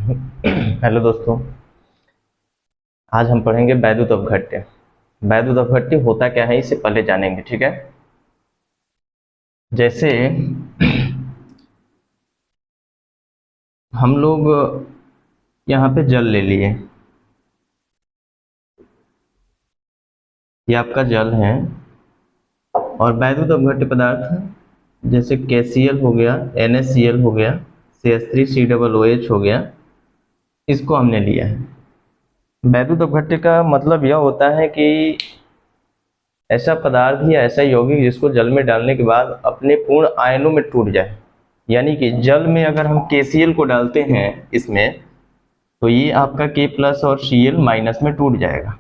Hello दोस्तों। आज हम पढ़ेंगे वैद्युत अपघट्य। वैद्युत अपघट्य होता क्या है इससे पहले जानेंगे, ठीक है। जैसे हम लोग यहाँ पे जल ले लिए, ये आपका जल है। और वैद्युत अपघट्य पदार्थ जैसे KCl हो गया, NaCl हो गया, CH3COOH हो गया, इसको हमने लिया है। वैद्युत अपघट्य का मतलब यह होता है कि ऐसा पदार्थ या ऐसा यौगिक जिसको जल में डालने के बाद अपने पूर्ण आयनों में टूट जाए। यानी कि जल में अगर हम KCl को डालते हैं इसमें, तो ये आपका K प्लस और Cl माइनस में टूट जाएगा।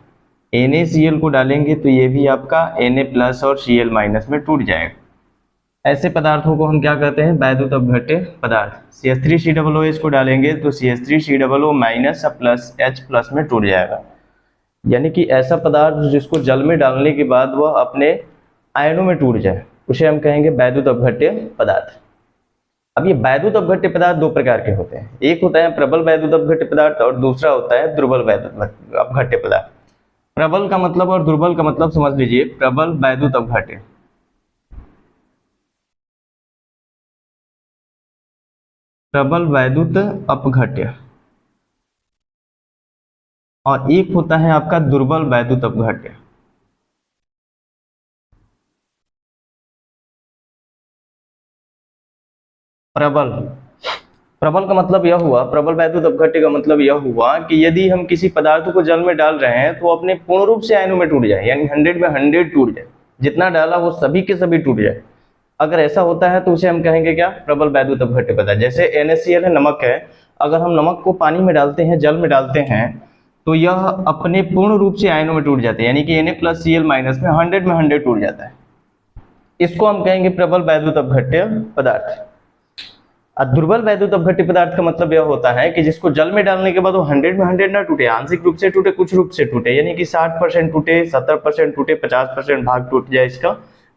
NaCl को डालेंगे तो ये भी आपका Na प्लस और Cl माइनस में टूट जाएगा। ऐसे पदार्थों को हम क्या कहते हैं? वैद्युत अपघट्य पदार्थ। CH3COOH को डालेंगे तो CH3COO minus plus H plus में टूट जाएगा। यानी कि ऐसा पदार्थ जिसको जल में डालने के बाद वह अपने आयनों में टूट जाए, उसे हम कहेंगे वैद्युत अपघट्य पदार्थ। अब ये वैद्युत अपघट्य पदार्थ दो प्रकार के होते हैं, एक होता है प्रबल वैद्युत अपघट्य पदार्थ और दूसरा होता है दुर्बल वैद्युत अपघट्य पदार्थ। प्रबल का मतलब और दुर्बल का मतलब समझ लीजिए। प्रबल वैद्युत अपघट्य, प्रबल वैद्युत अपघट्य, और एक होता है आपका दुर्बल वैद्युत अपघट्य। प्रबल, प्रबल का मतलब यह हुआ, प्रबल वैद्युत अपघट्य का मतलब यह हुआ कि यदि हम किसी पदार्थ को जल में डाल रहे हैं तो अपने पूर्ण रूप से आयनों में टूट जाए, यानी 100 में 100 टूट जाए, जितना डाला वो सभी के सभी टूट जाए। अगर ऐसा होता है तो उसे हम कहेंगे क्या? प्रबल वैद्युत अपघट्य पदार्थ। जैसे NaCl है, नमक है। अगर हम नमक को पानी में डालते हैं, जल में डालते हैं, तो यह अपने पूर्ण रूप से आयनों में टूट जाते हैं, यानी कि Na प्लस Cl माइनस में 100 टूट जाता है। इसको हम कहेंगे प्रबल वैद्युत अपघट्य पदार्थ। दुर्बल वैद्युत अपघट्य पदार्थ का मतलब यह होता है कि जिसको जल में डालने के बाद वो 100 में 100 ना टूटे, आंशिक रूप से टूटे, कुछ रूप से टूटे, यानी कि 60% टूटे, 70% टूटे, 50% भाग टूट जाए इसका,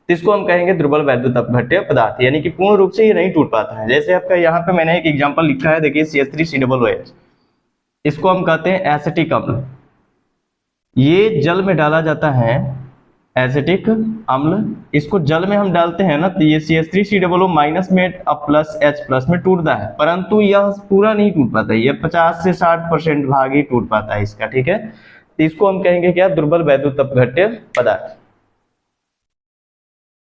तो इसको हम कहेंगे दुर्बल वैद्युत अपघट्य पदार्थ। यानी कि पूर्ण रूप से ये नहीं टूट पाता है। जैसे आपका यहाँ पे मैंने एक एग्जाम्पल लिखा है, देखिए CH3COOH, इसको हम कहते हैं एसिटिक अम्ल। ये जल में डाला जाता है, एसिटिक अम्ल। इसको जल में हम डालते हैं ना, तो ये CH3COO माइनस में अब प्लस H प्लस में टूटता है, परंतु यह पूरा नहीं टूट पाता है, यह 50 से 60% भाग ही टूट पाता है इसका, ठीक है। तो इसको हम कहेंगे क्या? दुर्बल वैद्युत अपघट्य पदार्थ।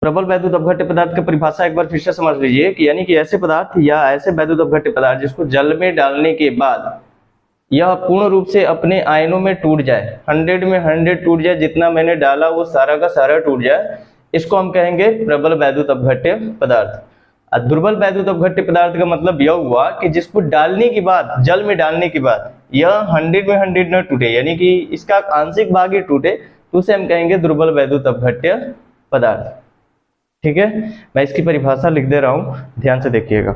प्रबल वैद्युत अपघट्य पदार्थ की परिभाषा एक बार फिर से समझ लीजिए कि यानी कि ऐसे पदार्थ या ऐसे वैद्युत अपघट्य पदार्थ जिसको जल में डालने के बाद यह पूर्ण रूप से अपने आयनों में टूट जाए, 100 में 100 टूट जाए, जितना मैंने डाला वो सारा का सारा टूट जाए, इसको हम कहेंगे प्रबल वैद्युत अपघट्य पदार्थ। दुर्बल वैद्युत अपघट्य पदार्थ का मतलब यह हुआ कि जिसको डालने के बाद, जल में डालने के बाद यह 100 में 100 न टूटे, यानी कि इसका आंशिक भाग ही टूटे, तो उसे हम कहेंगे दुर्बल वैद्युत अपघट्य पदार्थ, ठीक है। मैं इसकी परिभाषा लिख दे रहा हूं, ध्यान से देखिएगा।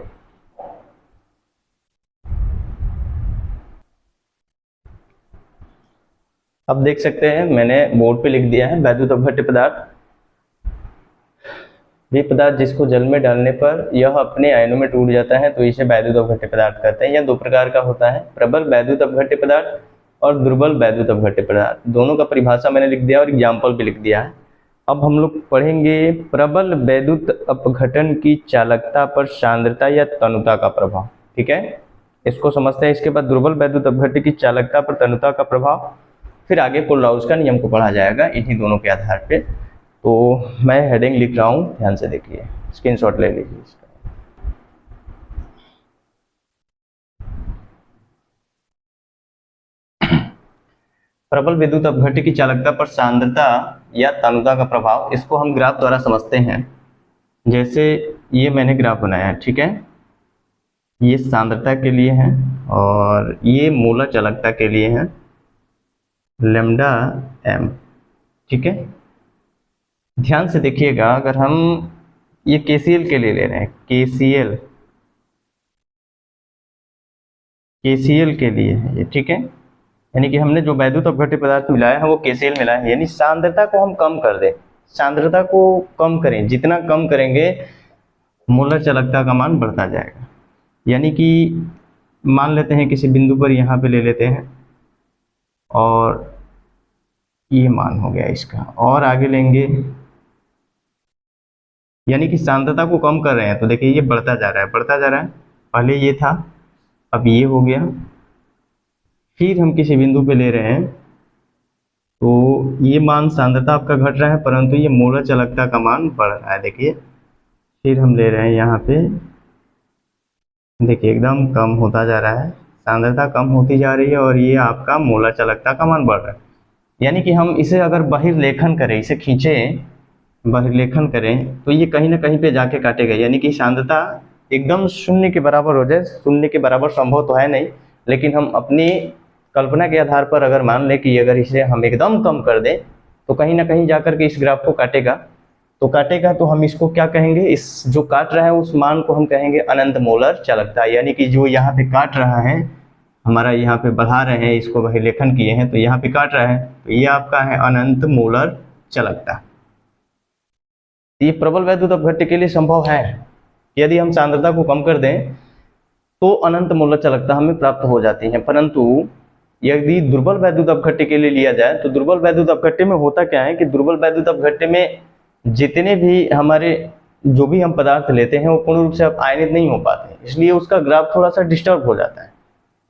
अब देख सकते हैं मैंने बोर्ड पे लिख दिया है, वैद्युत अपघट्य पदार्थ वे पदार्थ जिसको जल में डालने पर यह अपने आयनों में टूट जाता है, तो इसे वैद्युत अपघट्य पदार्थ कहते हैं। यह दो प्रकार का होता है, प्रबल वैद्युत अपघट्य पदार्थ और दुर्बल वैद्युत अपघट्य पदार्थ। दोनों का परिभाषा मैंने लिख दिया और एग्जाम्पल भी लिख दिया है। अब हम लोग पढ़ेंगे प्रबल वैद्युत अपघटन की चालकता पर सांद्रता या तनुता का प्रभाव, ठीक है। इसको समझते हैं। इसके बाद दुर्बल वैद्युत अपघट्य की चालकता पर तनुता का प्रभाव, फिर आगे कोलराउस का नियम को पढ़ा जाएगा इन्हीं दोनों के आधार पे। तो मैं हेडिंग लिख रहा हूँ, ध्यान से देखिए, स्क्रीनशॉट ले लीजिए इसका। प्रबल विद्युत अपघट्य की चालकता पर सांद्रता या तनुता का प्रभाव, इसको हम ग्राफ द्वारा समझते हैं। जैसे ये मैंने ग्राफ बनाया है, ठीक है, ये सांद्रता के लिए है और ये मोलर चालकता के लिए है, लैम्डा m, ठीक है। ध्यान से देखिएगा, अगर हम ये KCl के लिए ले रहे हैं, KCl के लिए है ये, ठीक है। यानी कि हमने जो वैद्युत अपघट्य पदार्थ मिलाया है वो KCl मिलाया है, यानी सांद्रता को हम कम कर दें, सांद्रता को कम करें, जितना कम करेंगे मोलर चालकता का मान बढ़ता जाएगा। यानी कि मान लेते हैं किसी बिंदु पर यहाँ पे ले लेते हैं, और ये मान हो गया इसका, और आगे लेंगे, यानी कि सांद्रता को कम कर रहे हैं। तो देखिए ये बढ़ता जा रहा है, बढ़ता जा रहा है, पहले ये था, अब ये हो गया। फिर हम किसी बिंदु पे ले रहे हैं, तो ये मान सांद्रता आपका घट रहा है, परंतु ये मोलर चालकता का मान बढ़ रहा है। देखिए फिर हम ले रहे हैं यहाँ पे, देखिए एकदम कम होता जा रहा है, सांद्रता कम होती जा रही है, और ये आपका मोलर चालकता का मान बढ़ रहा है। यानी कि हम इसे अगर बहिर्लेखन करें, इसे खींचें, बहिर्लेखन करें, तो ये कहीं ना कहीं पे जाके काटेगा। यानी कि सांद्रता एकदम शून्य के बराबर हो जाए, शून्य के बराबर संभव तो है नहीं, लेकिन हम अपनी कल्पना के आधार पर अगर मान लें कि अगर इसे हम एकदम कम कर दें तो कहीं ना कहीं जाकर के इस ग्राफ को काटेगा। तो काटेगा तो हम इसको क्या कहेंगे, इस जो काट रहा है उस मान को हम कहेंगे अनंत मोलर चालकता। यानी कि जो यहाँ पे काट रहा है, हमारा यहाँ पे बढ़ा रहे हैं, इसको बहिर्लेखन किए हैं तो यहाँ पे काट रहा है, तो ये आपका है अनंत मोलर चालकता। ये प्रबल वैद्युत अपघट्य के लिए संभव है। यदि हम सांद्रता को कम कर दें तो अनंत मोलर चालकता हमें प्राप्त हो जाती है। परंतु यदि दुर्बल वैद्युत अपघट्य के लिए लिया जाए तो दुर्बल वैद्युत अपघट्य में होता क्या है कि दुर्बल वैद्युत अपघट्य में जितने भी हमारे जो भी हम पदार्थ लेते हैं वो पूर्ण रूप से अब आयनित नहीं हो पाते, इसलिए उसका ग्राफ थोड़ा सा डिस्टर्ब हो जाता है।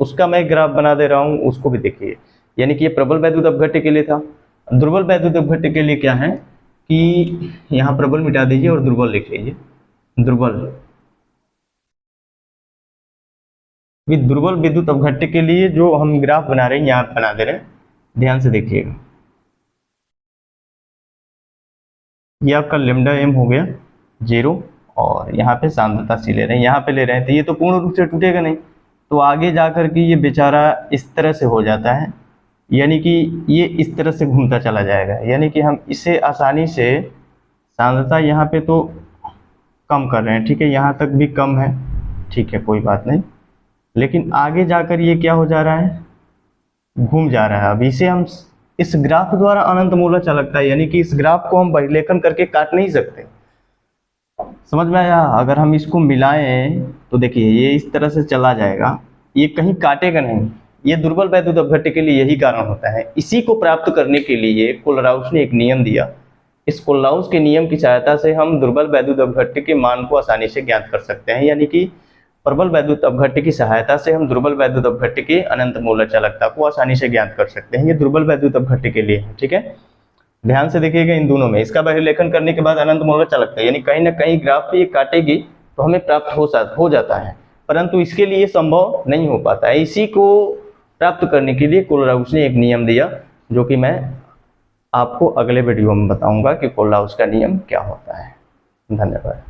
उसका मैं ग्राफ बना दे रहा हूँ, उसको भी देखिए। यानी कि ये प्रबल वैद्युत अपघट्य के लिए था। दुर्बल वैद्युत अपघट्य के लिए क्या है कि यहाँ प्रबल मिटा दीजिए और दुर्बल लिख लीजिए। दुर्बल विद्युत अपघट्य के लिए जो हम ग्राफ बना रहे हैं, यहाँ बना दे रहे हैं, ध्यान से देखिएगा। ये आपका लेमडा एम हो गया 0, और यहाँ पे सांद्रता सी ले रहे हैं, यहाँ पे ले रहे हैं, तो ये तो पूर्ण रूप से टूटेगा नहीं, तो आगे जाकर के ये बेचारा इस तरह से हो जाता है। यानी कि ये इस तरह से घूमता चला जाएगा। यानी कि हम इसे आसानी से सांद्रता यहाँ पे तो कम कर रहे हैं, ठीक है, यहाँ तक भी कम है, ठीक है, कोई बात नहीं, लेकिन आगे जाकर ये क्या हो जा रहा है, घूम जा रहा है। अब इसे हम इस ग्राफ द्वारा अनंत मोलर चालकता है, यानी कि इस ग्राफ को हम बहिर्लेखन करके काट नहीं सकते। समझ में आया? अगर हम इसको मिलाएं तो देखिए ये इस तरह से चला जाएगा, ये कहीं काटेगा नहीं। ये दुर्बल वैद्युत अपघट्य के लिए यही कारण होता है। इसी को प्राप्त करने के लिए कोलराउस ने एक नियम दिया। इस कोलराउस के नियम की सहायता से हम दुर्बल वैद्युत अपघट्य के मान को आसानी से ज्ञात कर सकते हैं। यानी कि प्रबल वैद्युत अपघट्य की सहायता से हम दुर्बल वैद्युत अपघट्य के अनंत मोलर चालकता को आसानी से ज्ञात कर सकते हैं। ये दुर्बल वैद्युत अपघट्य के लिए है, ठीक है। ध्यान से देखिएगा इन दोनों में, इसका बहिर्लेखन करने के बाद अनंत मोलर चालकता, यानी कहीं ना कहीं ग्राफ पे ये काटेगी तो हमें प्राप्त हो जाता है, परंतु इसके लिए संभव नहीं हो पाता है। इसी को प्राप्त करने के लिए कोलराउस ने एक नियम दिया, जो कि मैं आपको अगले वीडियो में बताऊंगा कि कोलराउस का नियम क्या होता है। धन्यवाद।